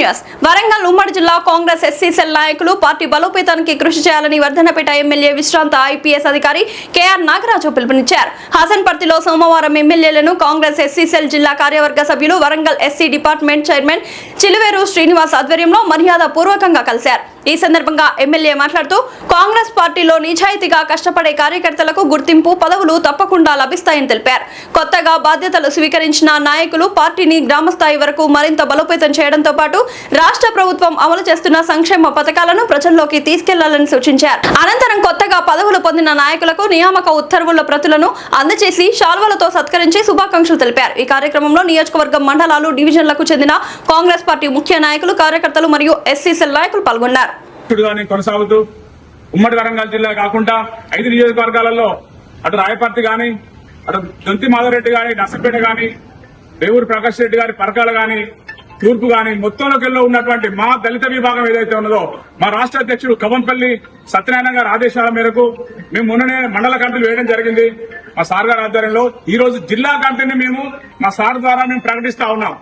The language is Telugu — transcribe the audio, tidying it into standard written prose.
న్యూస్ వరంగల్ ఉమ్మడి జిల్లా కాంగ్రెస్ ఎస్సీ సెల్ నాయకులు పార్టీ బలోపేతానికి కృషి చేయాలని వర్ధనపేట ఎమ్మెల్యే విశ్రాంత ఐపీఎస్ అధికారి కేఆర్ నాగరాజు పిలుపునిచ్చారు. హసన్పర్తిలో సోమవారం ఎమ్మెల్యేలను కాంగ్రెస్ ఎస్సీ సెల్ జిల్లా కార్యవర్గ సభ్యులు Warangal SC department chairman Chiluveru Srinivas ఆధ్వర్యంలో మర్యాద పూర్వకంగా కలిశారు. ఈ సందర్భంగా ఎమ్మెల్యే మాట్లాడుతూ కాంగ్రెస్ పార్టీలో నిజాయితీగా కష్టపడే కార్యకర్తలకు గుర్తింపు పదవులు తప్పకుండా లభిస్తాయని తెలిపారు. కొత్తగా బాధ్యతలు స్వీకరించిన నాయకులు పార్టీని గ్రామస్థాయి వరకు మరింత బలోపేతం చేయడంతో పాటు రాష్ట్ర ప్రభుత్వం అమలు చేస్తున్న సంక్షేమ పథకాలను ప్రజల్లోకి తీసుకెళ్లాలని సూచించారు. అనంతరం కొత్తగా పదవులు పొందిన నాయకులకు నియామక ఉత్తర్వుల ప్రతులను అందజేసి శాల్వలతో సత్కరించి శుభాకాంక్షలు తెలిపారు. ఈ కార్యక్రమంలో నియోజకవర్గం మండలాలు డివిజన్లకు చెందిన కాంగ్రెస్ పార్టీ ముఖ్య నాయకులు కార్యకర్తలు మరియు ఎస్సీ సెల్ నాయకులు పాల్గొన్నారు. కొనసాగుతూ ఉమ్మడి వరంగల్ జిల్లా కాకుండా 5 నియోజకవర్గాలలో అటు రాయపర్తి గాని, అటు దొంతి మాధవరెడ్డి గాని, నర్సంపేట గాని, రేవూరు ప్రకాష్ రెడ్డి గారి పరకాల గాని, తూర్పు గాని మొత్తంలోకెల్లో ఉన్నటువంటి మా దళిత విభాగం ఏదైతే ఉన్నదో మా రాష్ట్ర అధ్యక్షుడు కవంపల్లి సత్యనారాయణ గారి ఆదేశాల మేరకు మేము మొన్ననే మండల కమిటీలు వేయడం జరిగింది. మా సార్ గారి ఆధ్వర్యంలో ఈ రోజు జిల్లా కమిటీని మేము మా సార్ ద్వారా మేము ప్రకటిస్తా ఉన్నాం.